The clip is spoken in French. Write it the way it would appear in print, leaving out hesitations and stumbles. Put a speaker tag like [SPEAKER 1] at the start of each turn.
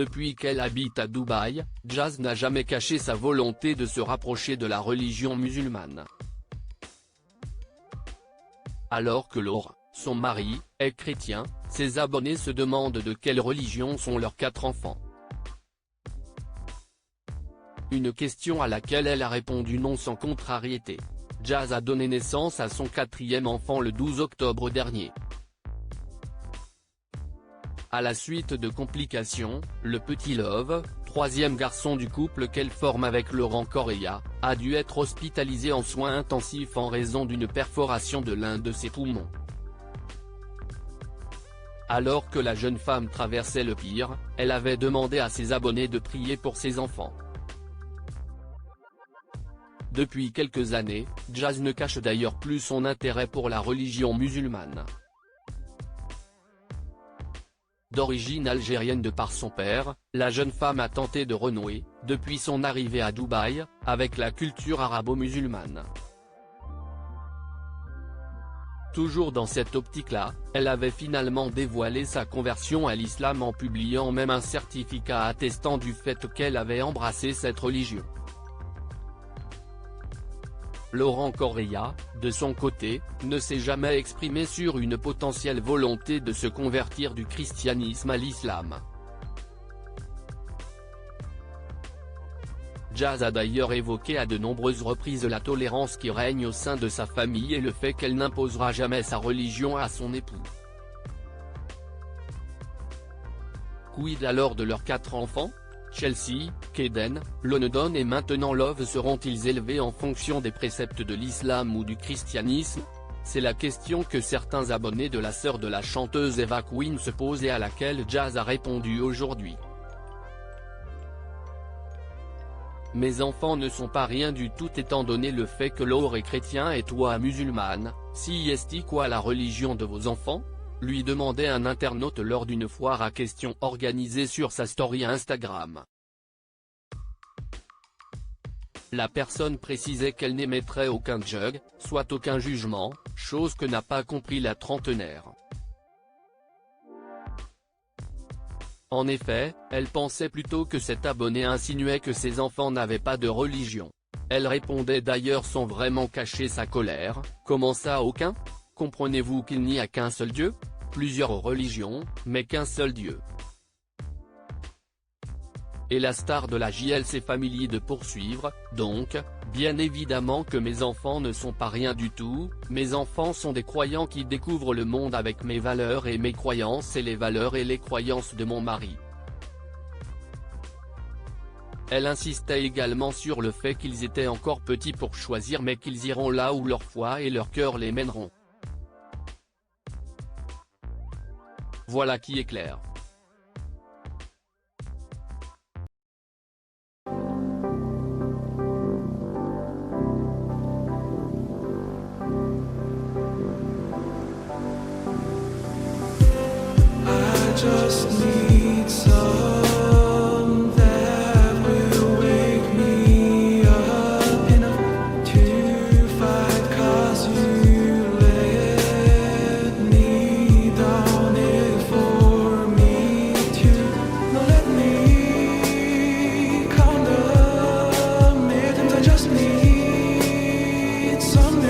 [SPEAKER 1] Depuis qu'elle habite à Dubaï, Jazz n'a jamais caché sa volonté de se rapprocher de la religion musulmane. Alors que Laure, son mari, est chrétien, ses abonnés se demandent de quelle religion sont leurs 4 enfants. Une question à laquelle elle a répondu non sans contrariété. Jazz a donné naissance à son 4e enfant le 12 octobre dernier. À la suite de complications, le petit Love, 3e garçon du couple qu'elle forme avec Laurent Correia, a dû être hospitalisé en soins intensifs en raison d'une perforation de l'un de ses poumons. Alors que la jeune femme traversait le pire, elle avait demandé à ses abonnés de prier pour ses enfants. Depuis quelques années, Jazz ne cache d'ailleurs plus son intérêt pour la religion musulmane. D'origine algérienne de par son père, la jeune femme a tenté de renouer, depuis son arrivée à Dubaï, avec la culture arabo-musulmane. Toujours dans cette optique-là, elle avait finalement dévoilé sa conversion à l'islam en publiant même un certificat attestant du fait qu'elle avait embrassé cette religion. Laurent Correia, de son côté, ne s'est jamais exprimé sur une potentielle volonté de se convertir du christianisme à l'islam. Jazz a d'ailleurs évoqué à de nombreuses reprises la tolérance qui règne au sein de sa famille et le fait qu'elle n'imposera jamais sa religion à son époux. Quid alors de leurs 4 enfants ? Chelsea, Kaden, London et maintenant Love seront-ils élevés en fonction des préceptes de l'islam ou du christianisme? C'est la question que certains abonnés de la sœur de la chanteuse Eva Queen se posent et à laquelle Jazz a répondu aujourd'hui. Mes enfants ne sont pas rien du tout étant donné le fait que Laure est chrétien et toi musulmane, si est quoi la religion de vos enfants ? Lui demandait un internaute lors d'une foire à questions organisée sur sa story Instagram. La personne précisait qu'elle n'émettrait aucun jug, soit aucun jugement, chose que n'a pas compris la trentenaire. En effet, elle pensait plutôt que cet abonné insinuait que ses enfants n'avaient pas de religion. Elle répondait d'ailleurs sans vraiment cacher sa colère, « Comment ça aucun ? Comprenez-vous qu'il n'y a qu'un seul Dieu ? Plusieurs religions, mais qu'un seul Dieu ». Et la star de la JLC Family de poursuivre, donc, bien évidemment que mes enfants ne sont pas rien du tout, mes enfants sont des croyants qui découvrent le monde avec mes valeurs et mes croyances et les valeurs et les croyances de mon mari. Elle insistait également sur le fait qu'ils étaient encore petits pour choisir mais qu'ils iront là où leur foi et leur cœur les mèneront. Voilà qui est clair.
[SPEAKER 2] Just need some that will wake me up enough to fight, 'cause you let me down it for me to not let me count the mittens. I just need some